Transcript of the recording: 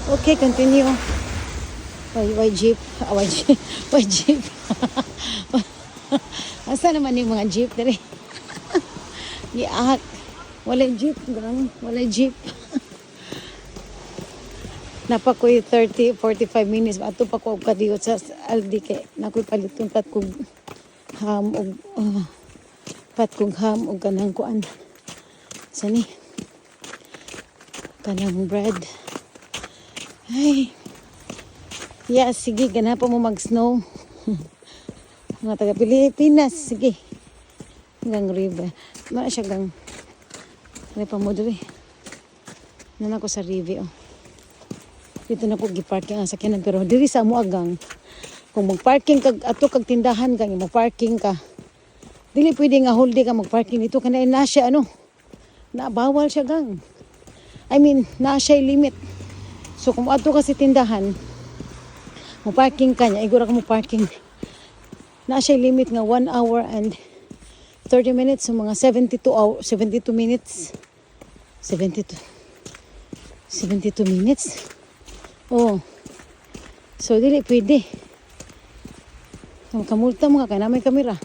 Okay, continue. Why jeep? Why jeep? Why jeep? Asa naman yung mga jeep dali? Giahak. Wala jeep, gang. Wala jeep. Napakoy 30-45 minutes ato pa ko kadiyot sa Aldi kay nakoy paliton pat kog ham og pat kog ham og kanang kuan. Sani? Kanang bread. Ay. Yeah, sige, ganapa mo mag-snow. Mga taga Pilipinas, sige. Hanggang river. Mara siya gang. Ano pa mo dali? Nan ako sa river, oh. Dito na ko gi-parking ang sakyanan pero diri sa amo agang. Kung mag-parking kag ato kag tindahan kang mo-parking ka. Dili pwede nga whole day ka mag-parking dito kanay na siya ano. Na bawal siya gang. I mean, na siya limit. So kung ato ka sa tindahan, mo-parking ka niya, igura ka mo-parking. Na siya limit nga 1 hour and 30 minutes, so mga 72 minutes. 72 minutes. Oh. So dili pwede. Kamulta mo ka kay na may kamera.